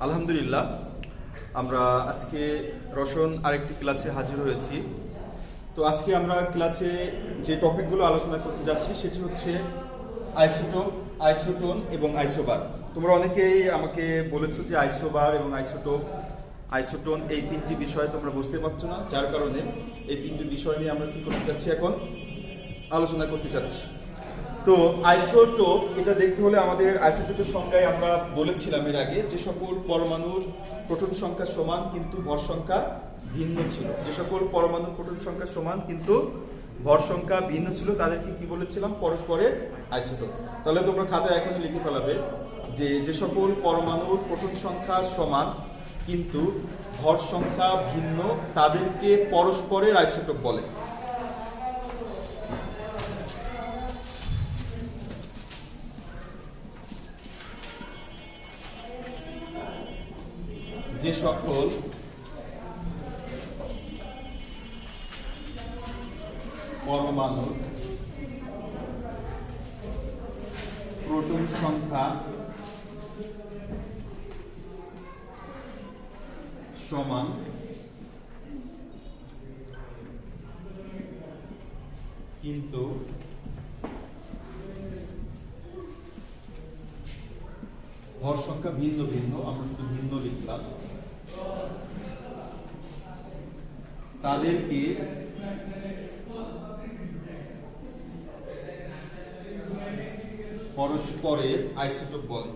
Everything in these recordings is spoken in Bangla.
আলহামদুলিল্লাহ, আমরা আজকে রসন আরেকটি ক্লাসে হাজির হয়েছি। তো আজকে আমরা ক্লাসে যে টপিকগুলো আলোচনা করতে যাচ্ছি সেটি হচ্ছে আইসোটোপ, আইসোটোন এবং আইসোবার। তোমরা অনেকেই আমাকে বলেছো যে আইসোবার এবং আইসোটোপ, আইসোটোন এই তিনটি বিষয় তোমরা বুঝতে পারছো না, যার কারণে এই তিনটি বিষয় নিয়ে আমরা কি করতে যাচ্ছি, এখন আলোচনা করতে যাচ্ছি। তো আইসোটোপ এটা দেখতে হলে আমাদের আইসোটোপের সংজ্ঞায় আমরা বলেছিলাম এর আগে, যে সকল পরমাণুর প্রোটন সংখ্যা সমান কিন্তু ভর সংখ্যা ভিন্ন ছিল, যে সকল পরমাণুর প্রোটন সংখ্যা সমান কিন্তু ভর সংখ্যা ভিন্ন ছিল তাদেরকে কি বলেছিলাম, পরস্পরের আইসোটোপ। তাহলে তোমরা খাতায় এখনই লিখে ফেলাবে যে যে সকল পরমাণুর প্রোটন সংখ্যা সমান কিন্তু ভর সংখ্যা ভিন্ন তাদেরকে পরস্পরের আইসোটোপ বলে। যে সকল পরমাণুর প্রোটন সংখ্যা সমান কিন্তু ভর সংখ্যা ভিন্ন ভিন্ন, আমরা শুধু ভিন্ন লিখলাম, তাদেরকে পরস্পরের আইসোটোপ বলে।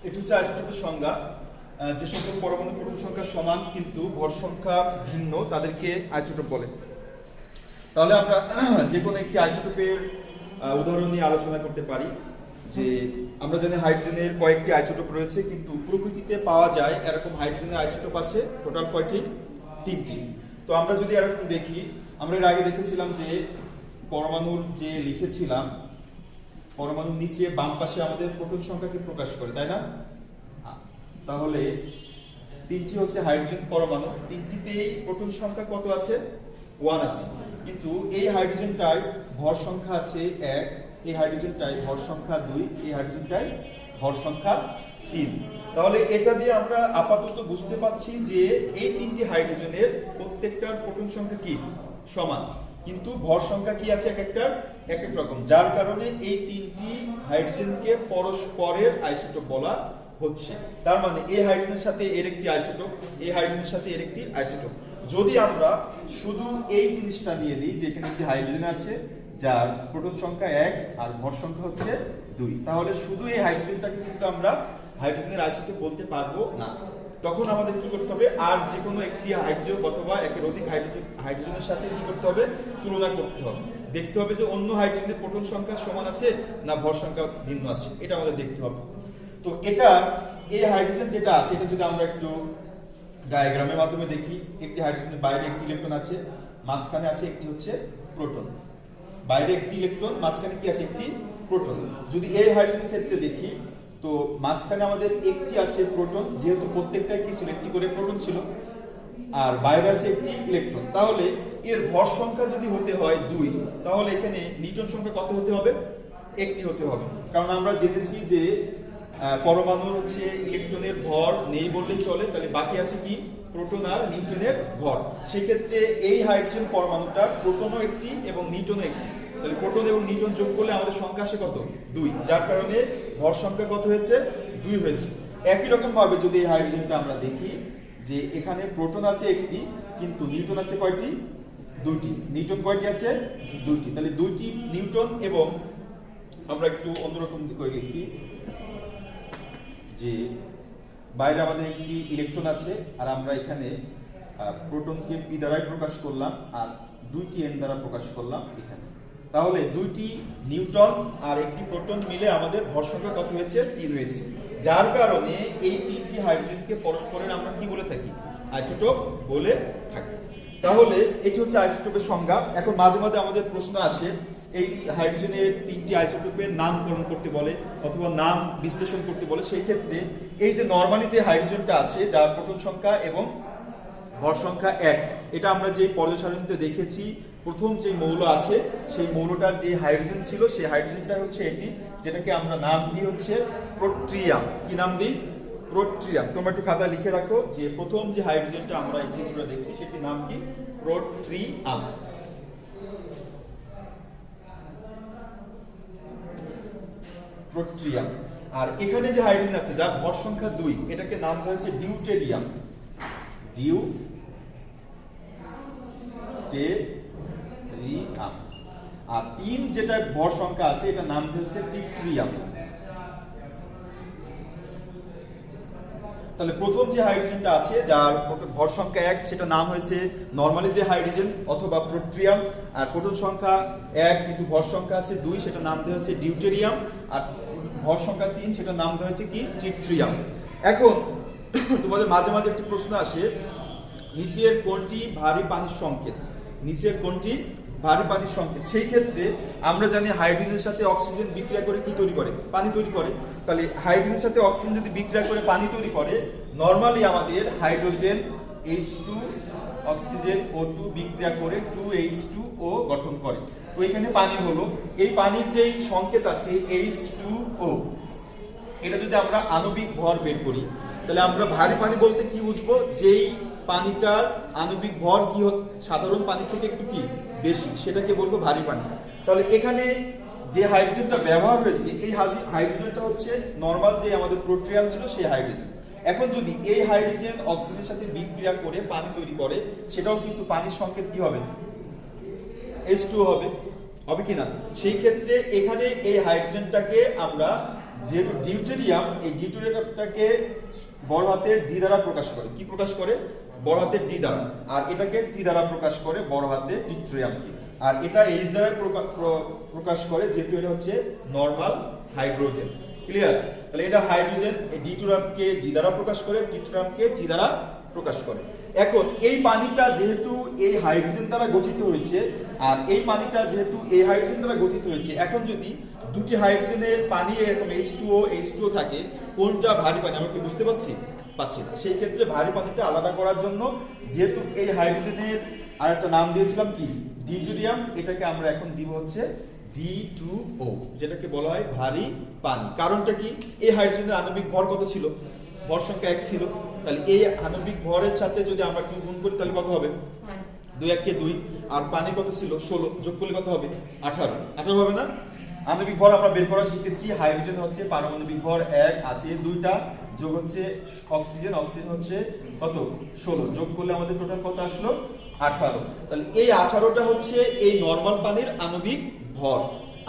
এটি হচ্ছে আইসোটোপের সংজ্ঞা। যে সকল পরমাণু প্রোটন সংখ্যা সমান কিন্তু ভর সংখ্যা ভিন্ন তাদেরকে আইসোটোপ বলে। তাহলে আমরা যে কোনো একটি আইসোটোপের উদাহরণ নিয়ে আলোচনা করতে পারি। যে আমরা জানি হাইড্রোজেনের কয়েকটি আইসোটোপ রয়েছে, কিন্তু প্রকৃতিতে পাওয়া যায় এরকম হাইড্রোজেনের আইসোটোপ আছে টোটাল কয়টি? 3টি। তো আমরা যদি এরকম দেখি, আমরা এর আগে দেখেছিলাম যে পরমাণুর যে লিখেছিলাম, পরমাণুর নিচে বাম পাশে আমাদের প্রোটন সংখ্যাকে প্রকাশ করে, তাই না? তাহলে 3টি হচ্ছে হাইড্রোজেন পরমাণু, 3টিতেই প্রোটন সংখ্যা কত আছে? 1 আছে। কিন্তু এই হাইড্রোজেনটাই ভর সংখ্যা আছে 1, এই হাইড্রোজেনটাই ভর সংখ্যা 2, এই হাইড্রোজেনটাই ভর সংখ্যা 3। তাহলে এটা দিয়ে আমরা আপাতত বুঝতে পারছি যে এই 3টি হাইড্রোজেনের প্রত্যেকটার প্রোটন সংখ্যা কি? সমান, কিন্তু ভর সংখ্যা কি আছে এক একটার এক এক রকম, যার কারণে এই 3টি হাইড্রোজেনকে পরস্পরের আইসোটোপ বলা হচ্ছে। তার মানে এই হাইড্রোজেনের সাথে এর একটি আইসোটোপ, এই হাইড্রোজেনের সাথে এর একটি আইসোটোপ। যদি আমরা শুধু এই জিনিসটা নিয়ে দিই যে এখানে একটি হাইড্রোজেন আছে যার প্রোটন সংখ্যা 1 আর ভর সংখ্যা হচ্ছে 2, তাহলে শুধু এই হাইড্রোজেনটাকে কিন্তু আমরা হাইড্রোজেনের আইসোটোপ বলতে পারবো না। তখন আমাদের কি করতে হবে, আর যে কোনো একটি হাইড্রোজেন অথবা একের অধিক হাইড্রোজেনের সাথে কি করতে হবে, তুলনা করতে হবে, দেখতে হবে যে অন্য হাইড্রোজেনের প্রোটন সংখ্যা সমান আছে না ভর সংখ্যা ভিন্ন আছে, এটা আমাদের দেখতে হবে। তো এটা এই হাইড্রোজেন যেটা আছে, এটা যদি আমরা একটু ডায়াগ্রামের মাধ্যমে দেখি, একটি হাইড্রোজেনের বাইরে একটি ইলেকট্রন আছে, মাঝখানে আছে একটি হচ্ছে প্রোটন। বাইরে একটি ইলেকট্রন, মাঝখানে কি আছে? একটি প্রোটন। যদি এই হাইড্রোজেনের ক্ষেত্রে দেখি, তো মাঝখানে আমাদের একটি আছে প্রোটন, যেহেতু প্রত্যেকটাই কি ছিল? একটি করে প্রোটন ছিল, আর বাইরে আছে একটি ইলেকট্রন। তাহলে এর ভর সংখ্যা যদি হতে হয় 2, তাহলে এখানে নিউটন সংখ্যা কত হতে হবে? একটি হতে হবে। কারণ আমরা জেনেছি যে পরমাণুর হচ্ছে ইলেকট্রনের ভর নেই বললেই চলে, তাহলে বাকি আছে কি? প্রোটন আর নিউট্রনের ভর। সেক্ষেত্রে এই হাইড্রোজেন পরমাণুটার প্রোটনও একটি এবং নিউটনও একটি, তাহলে প্রোটন এবং নিউটন যোগ করলে আমাদের সংখ্যা আসে কত? 2, যার কারণে ভর সংখ্যা কত হয়েছে? 2 হয়েছে। একই রকম ভাবে যদি এই হাইড্রোজেনটা আমরা দেখি, যে এখানে প্রোটন আছে একটি, কিন্তু নিউটন আছে কয়টি? 2টি। নিউটন কয়টি আছে? 2টি। তাহলে 2টি নিউটন, এবং আমরা একটু অন্যরকম করে লিখি যে বাইরে আমাদের একটি ইলেকট্রন আছে, আর আমরা এখানে প্রোটনকে পি দ্বারাই প্রকাশ করলাম আর 2টি এন দ্বারা প্রকাশ করলাম এখানে। তাহলে 2টি নিউটন আর একটি প্রোটন মিলে আমাদের ভর সংখ্যা কত হয়েছে? 3 হয়েছে, যার কারণে এই 3টি হাইড্রোজেনকে পরস্পরের আমরা কি বলে থাকি? আইসোটোপ বলে থাকি। তাহলে এটি হচ্ছে আইসোটোপের সংজ্ঞা। এখন মাঝে মাঝে আমাদের প্রশ্ন আসে, এই হাইড্রোজেনের 3টি আইসোটোপের নামকরণ করতে বলে অথবা নাম বিশ্লেষণ করতে বলে। সেই ক্ষেত্রে এই যে নরমালি যে হাইড্রোজেনটা আছে যার প্রোটন সংখ্যা এবং ভর সংখ্যা 1, এটা আমরা যে পর্যায় সারণীতে দেখেছি প্রথম যে মৌল আছে সেই মৌলটার যে হাইড্রোজেন ছিল সেই হাইড্রোজেনটা হচ্ছে এটি, যেটাকে আমরা নাম দিই হচ্ছে প্রোট্রিয়াম। কি নাম দিই? প্রোট্রিয়াম। তোমরা একটু খাতা লিখে রাখো যে প্রথম যে হাইড্রোজেনটা আমরা এই চিত্রটা দেখছি সেটির নাম কি? প্রোট্রিয়াম। প্রোট্রিয়াম। আর এখানে যে হাইড্রোজেন আছে যার ভর সংখ্যা 2, এটাকে নাম দেওয়া হয়েছে ডিউটেরিয়াম। ডিউটেরিয়াম। আর 3 যেটা ভর সংখ্যা আছে এটা নাম দেওয়া হয়েছে টিট্রিয়াম। তাহলে প্রথম যে হাইড্রোজেনটা আছে যার ভর সংখ্যা 1 সেটা নাম হয়েছে নরমালি যে হাইড্রোজেন অথবা প্রোট্রিয়াম। আর প্রোটন সংখ্যা 1 কিন্তু ভর সংখ্যা আছে 2, সেটা নাম দেওয়া হয়েছে ডিউটেরিয়াম। আর ভর সংখ্যা 3 সেটা নাম দেওয়া হয়েছে কি? ট্রিট্রিয়াম। এখন তোমাদের মাঝে মাঝে একটা প্রশ্ন আসে, নিচের কোনটি ভারী পানির সংকেত? নিচের কোনটি ভারী পানির সংকেত? সেই ক্ষেত্রে আমরা জানি হাইড্রোজেনের সাথে অক্সিজেন বিক্রিয়া করে কি তৈরি করে? পানি তৈরি করে। তাহলে হাইড্রোজেনের সাথে অক্সিজেন যদি বিক্রিয়া করে পানি তৈরি করে, নরমালি আমাদের হাইড্রোজেন H2 অক্সিজেন O2 বিক্রিয়া করে 2H2O গঠন করে। তো এখানে পানি হলো, এই পানির যেই সংকেত আছে H2O, এটা যদি আমরা আণবিক ভর বের করি তাহলে আমরা ভারী পানি বলতে কি বুঝবো? যেই পানিটার আণবিক ভর কি হচ্ছে সাধারণ পানি থেকে একটু কি বেশি, সেটাকে বলবো ভারী পানি। তাহলে এখানে যে হাইড্রোজেনটা ব্যবহার হয়েছে এই হাইড্রোজেনটা হচ্ছে নরমাল যে আমাদের প্রোট্রিয়াম ছিল সেই হাইড্রোজেন। এখন যদি এই হাইড্রোজেন অক্সিজেনের সাথে বিক্রিয়া করে পানি তৈরি করে, সেটাও কিন্তু পানির সংকেত কি হবে? H2O হবে। হবে কিনা? সেই ক্ষেত্রে এখানে এই হাইড্রোজেনটাকে আমরা যেহেতু ডিউটেরিয়াম, এই ডিউটেরিয়ামটাকে বড় হাতের ডি দ্বারা প্রকাশ করে। কি প্রকাশ করে? বড় হাতের ডি দ্বারা। আর এটাকে টি দ্বারা প্রকাশ করে বড় হাতের টিট্রিয়ামকে। আর এটা এইচ দ্বারা প্রকাশ করে যেহেতু এটা হচ্ছে নরমাল হাইড্রোজেন। ক্লিয়ার? তাহলে এটা হাইড্রোজেন এই ডিউটেরিয়ামকে ডি দ্বারা প্রকাশ করে, টিট্রিয়ামকে টি দ্বারা প্রকাশ করে। এখন এই পানিটা যেহেতু এই হাইড্রোজেন দ্বারা গঠিত হয়েছে, আর এই পানিটা যেহেতু এই হাইড্রোজেন দ্বারা গঠিত হয়েছে, এখন যদি দুটি হাইড্রোজেনের পানি এরকম H2O থাকে, কোনটা ভারী পানি আমরা কি বুঝতে পারছি? পাচ্ছি না। সেই ক্ষেত্রে ভারী পানিটা আলাদা করার জন্য যেহেতু এই হাইড্রোজেনের আর একটা নাম দিয়েছিলাম কি? ডিউটেরিয়াম, এটাকে আমরা এখন দিব হচ্ছে D2O, যেটাকে বলা হয় ভারী পানি। কারণটা কি? এই হাইড্রোজেনের আণবিক ভর কত ছিল? ভর সংখ্যা 1 ছিল। তাহলে এই আণবিক ভরের সাথে যদি আমরা 2 গুণ করি তাহলে কত হবে? 2 1 কে 2। আর পানি কত ছিল? 16। যোগ করলে কত হবে? 18। 18 হবে না? আণবিক ভর আমরা বের করা শিখেছি। হাইড্রোজেন হচ্ছে পারমাণবিক ভর 1 আছে 2টা, যোগ হচ্ছে অক্সিজেন, অক্সিজেন হচ্ছে কত? 16। যোগ করলে আমাদের টোটাল কত আসলো? 18। তাহলে এই 18টা হচ্ছে এই নরমাল পানির আণবিক ভর।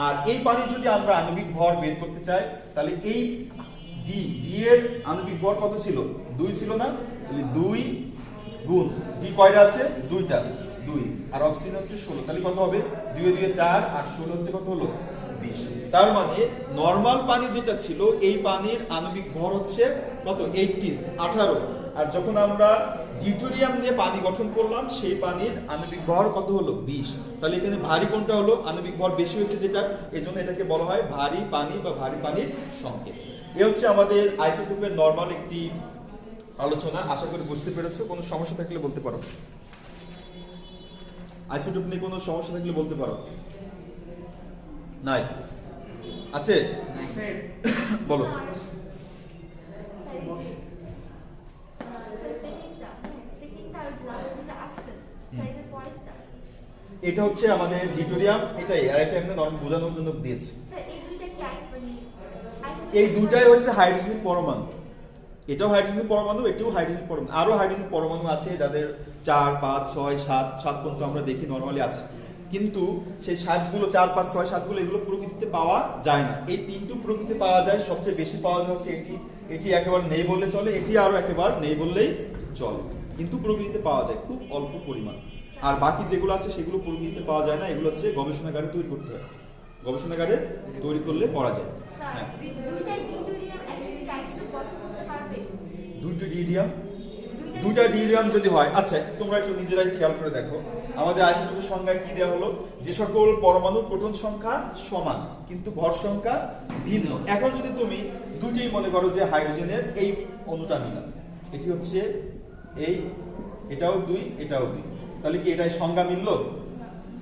আর এই পানি যদি আমরা আণবিক ভর বের করতে চাই তাহলে এই ডি এর আণবিক ভর কত ছিল? 2 ছিল না? তাহলে 2 গুণ ডি কয়টা আছে? 2টা, 2। আর অক্সিজেন হচ্ছে 16। তাহলে কত হবে? 2 এ 2 4 আর 16 হচ্ছে কত হলো? 20। তার মানে নরমাল পানি যেটা ছিল এই পানির আণবিক ভর হচ্ছে কত? 18। আর যখন আমরা ডিউটেরিয়াম নিয়ে পানি গঠন করলাম সেই পানির আণবিক ভর কত হলো? 20। তাহলে এখানে ভারী কোনটা হলো? আণবিক ভর বেশি হয়েছে যেটা, এজন্য এটাকে বলা হয় ভারী পানি বা ভারী পানির সংকেত। এই হচ্ছে আমাদের আইসোটোপের নরমাল একটি আলোচনা। আশা করি বুঝতে পেরেছো। কোনো সমস্যা থাকলে বলতে পারো। আইসোটোপ নিয়ে কোনো সমস্যা থাকলে বলতে পারো। নাই? আছে? বলো। এটা হচ্ছে আমাদের ডিউটেরিয়াম, এটাই। আর এটা এমনি নরমাল বোঝানোর জন্য দিয়েছি। এই দুটাই হচ্ছে হাইড্রোজেন পরমাণু। এটাও হাইড্রোজেন পরমাণু, এটাও হাইড্রোজেন পরমাণু। আরো হাইড্রোজেন পরমাণু আছে যাদের 4 5 6 7 পর্যন্ত আমরা দেখি নরমালি আছে, কিন্তু সেই 7গুলো 4 5 6 7গুলো এগুলো প্রকৃতিতে পাওয়া যায় না। এই 3টি প্রকৃতিতে পাওয়া যায়। সবচেয়ে বেশি পাওয়া যায় হচ্ছে এটি একেবারে নেই বললে চলে, এটি আরো একেবারে নেই বললেই চলে, কিন্তু প্রকৃতিতে পাওয়া যায় খুব অল্প পরিমাণ। আর বাকি যেগুলো আছে সেগুলো প্রকৃতিতে পাওয়া যায় না, এগুলো হচ্ছে গবেষণাগারে তৈরি করতে হয়। গবেষণাগারে তৈরি করলে করা যায়। হ্যাঁ, দুইটা ডিউটেরিয়াম যদি হয়, আচ্ছা তোমরা একটু নিজেরাই খেয়াল করে দেখো আমাদের আইসোটোপের সংজ্ঞায় কি দেওয়া হলো? যে সকল পরমাণুর প্রোটন সংখ্যা সমান কিন্তু ভর সংখ্যা ভিন্ন। এখন যদি তুমি দুটি মনে করো যে হাইড্রোজেনের এই অণুটা নিলাম, এটি হচ্ছে এই, এটাও 2 এটাও 2, তাহলে কি এটাই সংজ্ঞা মিললো?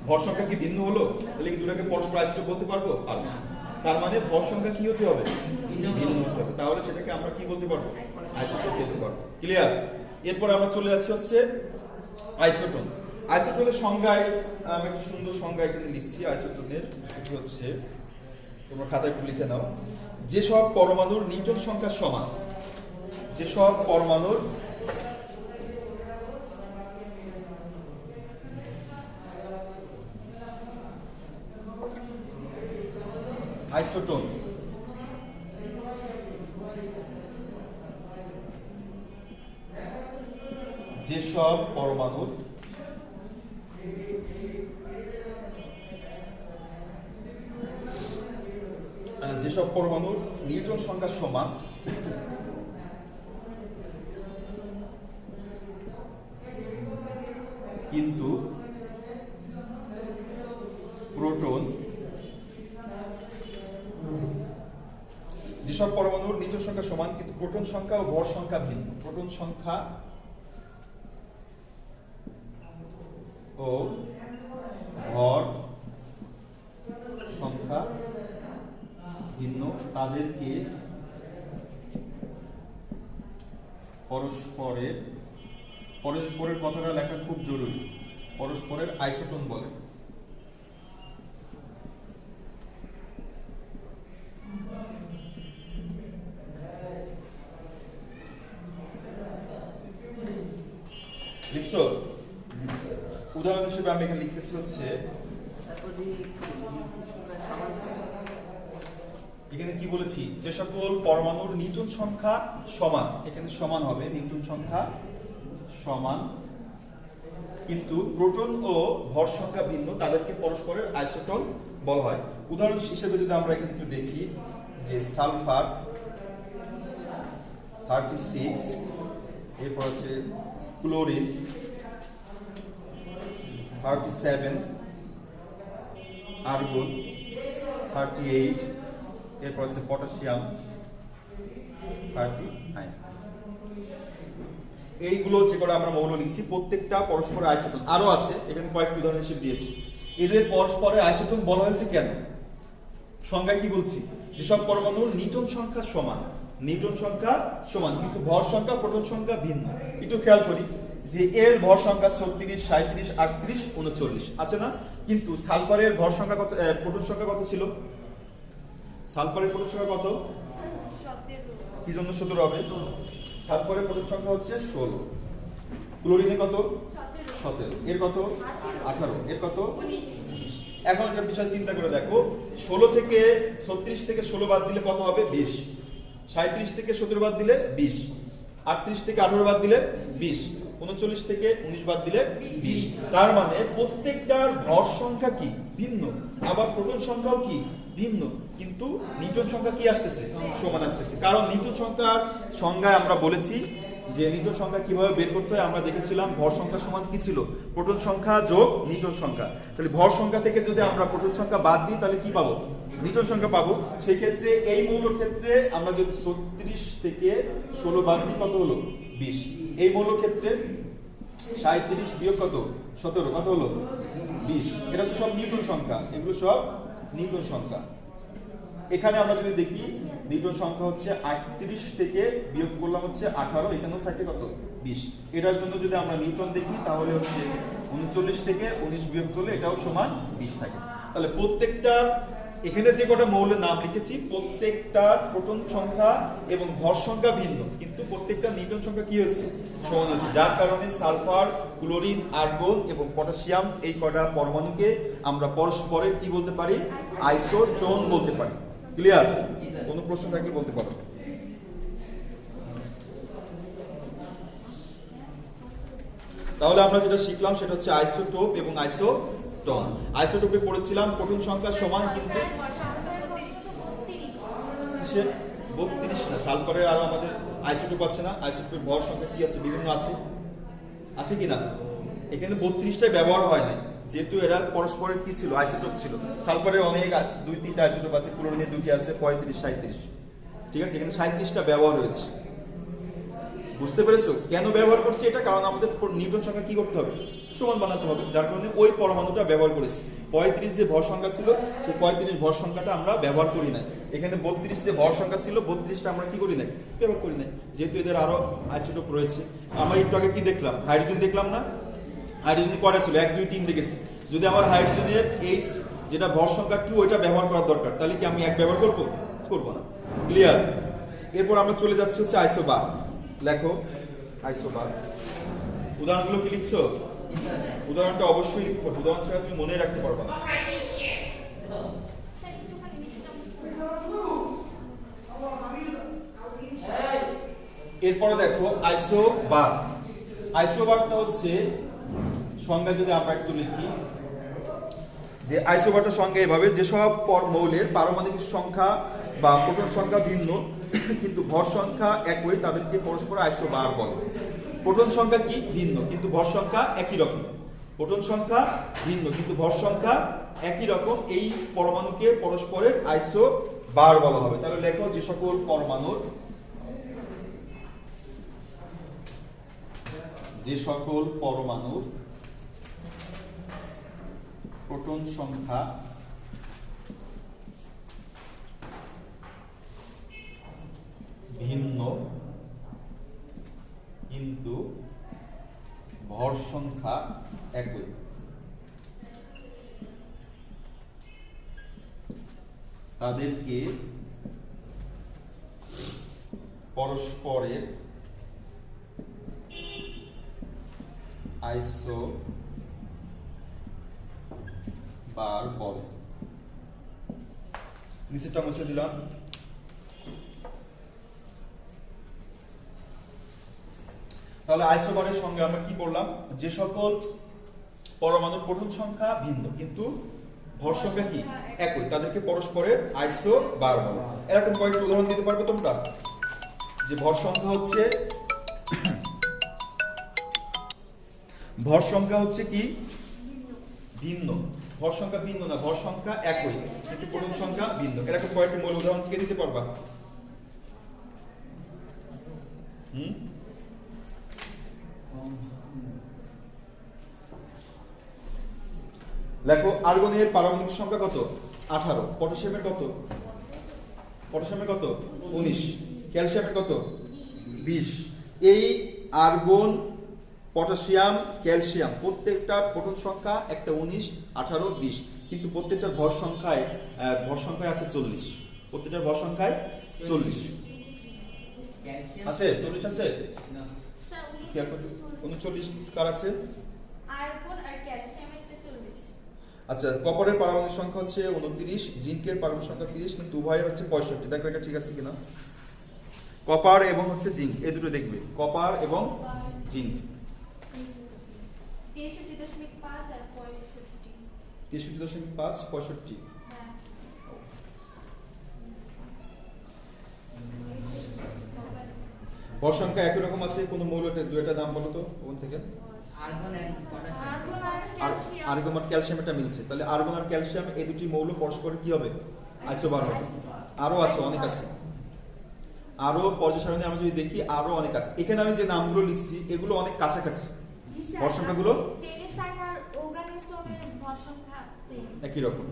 ভর সংখ্যা কি ভিন্ন হলো? তাহলে কি দুটাকে পরস্পর আইসোটোপ বলতে পারবো? পারবো না। তার মানে ভর সংখ্যা কি হতে হবে? ভিন্ন হতে হবে। তাহলে সেটাকে আমরা কি বলতে পারবো? আইসোটোপ বলতে পারবো। ক্লিয়ার? এরপর আমরা চলে যাচ্ছি হচ্ছে আইসোটোন। আইসোটোনের সংজ্ঞায় আমি একটা সুন্দর সংজ্ঞা এখানে লিখছি। আইসোটোনের সেটি হচ্ছে, তোমরা খাতায় একটু লিখে নাও, যেসব পরমাণুর নিউটন সংখ্যা সমান, যেসব পরমাণুর আইসোটোন যেসব পরমাণুর নিউটন সংখ্যা সমান কিন্তু প্রোটন, যেসব পরমাণুর নিউটন সংখ্যা সমান কিন্তু প্রোটন সংখ্যা ও ভর সংখ্যা ভিন্ন, প্রোটন সংখ্যা ও ভর সংখ্যা ভিন্ন, তাদেরকে পরস্পরের কথাটা লেখা খুব জরুরি, পরস্পরের আইসোটোন বলে। লিখছো? উদাহরণ হিসেবে আমি এখানে লিখতেছি হচ্ছে, এখানে কি বলেছি, যে সকল পরমাণুর নিউটন সংখ্যা সমান, এখানে সমান হবে, নিউটন সংখ্যা সমান কিন্তু প্রোটন ও ভর সংখ্যা ভিন্ন, তাদেরকে পরস্পরের আইসোটোন বলা হয়। উদাহরণ হিসেবে যদি আমরা এখানে একটু দেখি, যে সালফার 36, এরপর হচ্ছে ক্লোরিন 37, আর্গন 38, এরপর হচ্ছে পটাশিয়াম 39। এইগুলো যে করে আমরা মৌল লিখছি, প্রত্যেকটা পরস্পরের আইসোটোন। আরো আছে, এখানে কয়েকটি উদাহরণ হিসেবে দিয়েছি। এদের পরস্পরের আইসোটোন বলা হয়েছে কেন? সংজ্ঞায় কি বলছি? যেসব পরমাণুর নিউটন সংখ্যা সমান, নিউটন সংখ্যা সমান কিন্তু ভর সংখ্যা, প্রোটন সংখ্যা ভিন্ন। একটু খেয়াল করি যে এর ভর সংখ্যা 36, 37, 38, 39 আছে না? কিন্তু সালফারের ভর সংখ্যা কত, প্রোটন সংখ্যা কত ছিল? সালফারের প্রোটন সংখ্যা কত? 17। কি জন্য 17 হবে? সালফারের প্রোটন সংখ্যা হচ্ছে 16। ক্লোরিনে কত? 17। এর কত? 18। এর কত? 19। এখন একটা বিষয় চিন্তা করে দেখো, 16 থেকে 36 থেকে 16 বাদ দিলে কত হবে? 20। 37 থেকে 17 বাদ দিলে 20। 38 থেকে 18 বাদ দিলে 20। 39 থেকে 19 বাদ দিলে 20। তার মানে প্রত্যেকটার ভর সংখ্যা কি? ভিন্ন। আবার প্রোটন সংখ্যাও কি? ভিন্ন। কিন্তু নিউটন সংখ্যা কি আসতেছে? সমান আসতেছে। কারণ নিউটন সংখ্যার সংজ্ঞায় আমরা বলেছি যে নিউটন সংখ্যা কিভাবে বের করতে হয় আমরা দেখেছিলাম। ভর সংখ্যা সমান কি ছিল? প্রোটন সংখ্যা যোগ নিউটন সংখ্যা। তাহলে ভর সংখ্যা থেকে যদি আমরা প্রোটন সংখ্যা বাদ দিই তাহলে কি পাবো? নিউটন সংখ্যা পাবো। সেই ক্ষেত্রে এই মৌলের ক্ষেত্রে আমরা যদি 36 থেকে 16 বাদ দিই কত হলো? 20। এই মৌলের ক্ষেত্রে 37 বিয়োগ কত? 17 কত হলো? 20। এটা হচ্ছে সব নিউটন সংখ্যা, এগুলো সব নিউটন সংখ্যা। এখানে আমরা যদি দেখি নিউটন সংখ্যা হচ্ছে 38 থেকে বিয়োগ করলাম হচ্ছে 18, এখানেও থাকে কত? 20। এটার জন্য যদি আমরা নিউটন দেখি তাহলে হচ্ছে 39 থেকে 19 বিয়োগ করলে এটাও সমান 20 থাকে। তাহলে প্রত্যেকটা এখানে যে কটা মৌলের নাম লিখেছি প্রত্যেকটার প্রোটন সংখ্যা এবং ভর সংখ্যা ভিন্ন, কিন্তু প্রত্যেকটা নিউটন সংখ্যা কি হচ্ছে? সমান হচ্ছে। যার কারণে সালফার, ক্লোরিন, আর্গন এবং পটাশিয়াম এই কটা পরমাণুকে আমরা পরস্পরের কি বলতে পারি? আইসোটোন বলতে পারি। ক্লিয়ার? কোনো প্রশ্ন থাকলে বলতে পারো। তাহলে আমরা যেটা শিখলাম সেটা হচ্ছে আইসোটোপ এবং আইসোটোন। আইসোটোপে পড়েছিলাম প্রোটন সংখ্যা সমান কিন্তু 32 না, সালফারে আরো আমাদের আইসোটোপ আছে না? আইসোটোপের ভর সংখ্যা কি আছে? বিভিন্ন আছে, আছে কি না? এখানে 32টাই ব্যবহার হয় না, যেহেতু এরা পরস্পরের কি ছিল? আইসোটোপ ছিল। সালফারের অনেক 2-3টা আইসোটোপ আছে, ক্লোরিনের 2টি আছে, 35, 37। ঠিক আছে, এখানে 37টা ব্যবহার হয়েছে। বুঝতে পেরেছো কেন ব্যবহার করছি এটা? কারণ আমাদের নিউটন সংখ্যা কি করতে হবে? সমান বানাতে হবে, যার কারণে ওই পরমাণুটা ব্যবহার করেছি। 35 যে ভর সংখ্যা ছিল সেই 35 ভর সংখ্যাটা আমরা ব্যবহার করি নাই। এখানে 32 যে ভর সংখ্যা ছিল 32টা আমরা কি করি নাই? ব্যবহার করি নাই, যেহেতু এদের আরো আইসোটোপ রয়েছে। আমরা একটু আগে কি দেখলাম? হাইড্রোজেন দেখলাম না? হাইড্রোজেন কয়টা ছিল? 1 2 3 দেখেছি। যদি আমার হাইড্রোজেনের H যেটা ভর সংখ্যা 2 ওইটা ব্যবহার করার দরকার, তাহলে কি আমি 1 ব্যবহার করব? করব না। ক্লিয়ার? এরপর আমরা চলে যাচ্ছি হচ্ছে আইসোবার। লেখো আইসোবার। উদাহরণগুলো কি লিখছো? উদাহরণটা অবশ্যই লিখতে হবে, উদাহরণ ছাড়া তুমি মনে রাখতে পারবে না। এরপরে দেখো আইসোবার। আইসোবারটা হচ্ছে সংজ্ঞা যদি আমরা একটু লিখি, যে আইসোবারটা সংজ্ঞা এভাবে: যেসব মৌলের পারমাণবিক সংখ্যা বা প্রোটন সংখ্যা ভিন্ন কিন্তু ভর সংখ্যা একই তাদেরকে পরস্পর আইসোবার বলে। প্রোটন সংখ্যা কি? ভিন্ন কিন্তু ভর সংখ্যা একই রকম। প্রোটন সংখ্যা ভিন্ন কিন্তু ভর সংখ্যা একই রকম, এই পরমাণুকে পরস্পরের আইসোবার বলা হবে। তাহলে লেখো যে সকল পরমাণুর প্রোটন সংখ্যা ভিন্ন কিন্তু ভর সংখ্যা একই, তাদেরকে পরস্পরের আইসোবার বলে। নিচেরটা মুছে দিলাম। তাহলে আইসোবারের সঙ্গে আমরা কি বললাম? যে সকল পরমাণুর প্রোটন সংখ্যা ভিন্ন কিন্তু ভর সংখ্যা কি? একই, তাদেরকে পরস্পরের আইসোবার বলে। এরকম কয়েকটা উদাহরণ দিতে পারবে তোমরা? যে ভর সংখ্যা হচ্ছে কি? ভিন্ন। ভর সংখ্যা ভিন্ন না, ভর সংখ্যা একই কিন্তু প্রোটন সংখ্যা ভিন্ন। এরকম কয়েকটি মূল উদাহরণ কে দিতে পারবা? লেখো আর্গনের পারমাণবিক সংখ্যা কত? 18। পটাশিয়ামের কত? 19। ক্যালসিয়ামের কত? 20। এই আর্গন, পটাশিয়াম, ক্যালসিয়াম প্রত্যেকটার প্রোটন সংখ্যা একটা 19, 18, 20, কিন্তু প্রত্যেকটার ভর সংখ্যায় আছে 40। প্রত্যেকটার ভর সংখ্যায় 40 আছে। 40 আছে? 39 কার আছে? আর্গন আর ক্যালসিয়ামের 40। আচ্ছা, কপারের পারমাণবিক সংখ্যা হচ্ছে 29, জিঙ্কের পারমাণবিক সংখ্যা 30, কিন্তু উভয় হচ্ছে 65। দেখো এটা ঠিক আছে কিনা। কপার এবং হচ্ছে জিঙ্ক, এই দুটো দেখবে, কপার এবং জিঙ্ক। 63.5 আর 63.5, 65। ভর সংখ্যা একই রকম আছে। কোন মৌলটা দুইটা নাম বলো তো কোন থেকে? আর্গন আর ক্যালসিয়াম এটা মিলছে, তাহলে আর্গন আর ক্যালসিয়াম এই দুটি মৌল পরস্পরের কি হবে? আইসোবার হবে। আরো আছে, অনেক আছে, আরো পর্যায় সারণী আমরা যদি দেখি আরো অনেক আছে। এখানে আমি যে নামগুলো লিখছি এগুলো অনেক কাছাকাছি, ভর সংখ্যাগুলো একই রকম,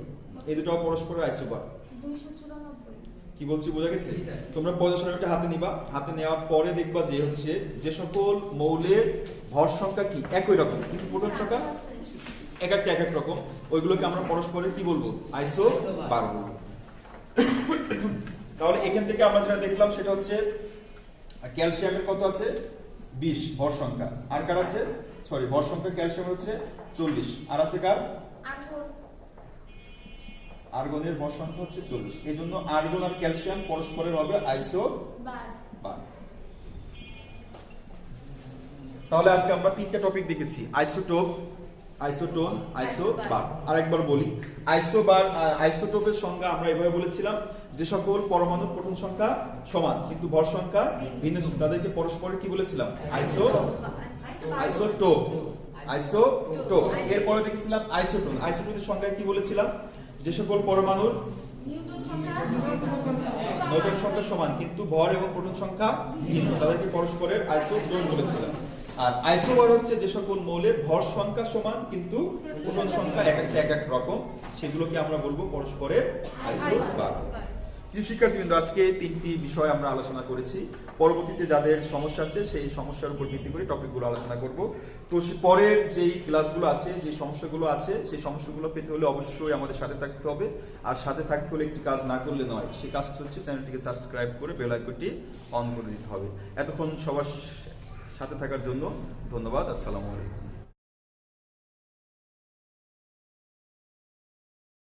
এই দুটো পরস্পরের আইসোবার। 294। কি বলছি বোঝা গেছে? তোমরা পর্যায় সারণীটা হাতে নিবা, হাতে নেওয়ার পরে দেখবা যে হচ্ছে যে সকল মৌলের ভর সংখ্যা কি একই রকম কিন্তু প্রোটন সংখ্যা এক এক রকম, ওইগুলোকে আমরা পরস্পরের কি বলবো? আইসোবার বলবো। তাহলে এখান থেকে আমরা যেটা দেখলাম সেটা হচ্ছে ক্যালসিয়ামের কত আছে? 20 ভর সংখ্যা। আর কার আছে? সরি, ভর সংখ্যা ক্যালসিয়ামের হচ্ছে 40। আর আছে কার? আর্গনের ভর সংখ্যা হচ্ছে 40। এই জন্য আর্গন আর ক্যালসিয়াম পরস্পরের হবে আইসোবার। তাহলে আজকে আমরা তিনটা টপিক দেখেছি: আইসোটোপ, আইসোটোন, আইসোবার। আরেকবার বলি, আইসোটোপের সংজ্ঞা আমরা এভাবে বলেছিলাম: যে সকল পরমাণুর প্রোটন সংখ্যা সমান কিন্তু ভর সংখ্যা ভিন্ন তাদেরকে পরস্পরের কি বলেছিলাম? আইসোটোপ। এরপরে দেখেছিলাম আইসোটোন। আইসোটোনের সংখ্যা কি বলেছিলাম? যে সকল পরমাণুর নিউটন সংখ্যা নিউটন সংখ্যা সমান কিন্তু ভর এবং প্রোটন সংখ্যা ভিন্ন, তাদেরকে পরস্পরের আইসো জোন বলেছিলাম। আর আইসোবার হচ্ছে যে সকল মৌলের ভর সংখ্যা সমান কিন্তু প্রোটন সংখ্যা এক এক রকম, সেগুলোকে আমরা বলবো পরস্পরের আইসোবার। প্রিয় শিক্ষার্থীবৃন্দ, আজকে 3টি বিষয় আমরা আলোচনা করেছি। পরবর্তীতে যাদের সমস্যা আছে সেই সমস্যার উপর ভিত্তি করে টপিকগুলো আলোচনা করব। তো পরের যেই ক্লাসগুলো আছে, যে সমস্যাগুলো আছে, সেই সমস্যাগুলো পেতে হলে অবশ্যই আমাদের সাথে থাকতে হবে। আর সাথে থাকতে হলে একটি কাজ না করলে নয়, সেই কাজটা হচ্ছে চ্যানেলটিকে সাবস্ক্রাইব করে বেল আইকনটি অন করে দিতে হবে। এতক্ষণ সবার সাথে থাকার জন্য ধন্যবাদ। আসসালামু আলাইকুম।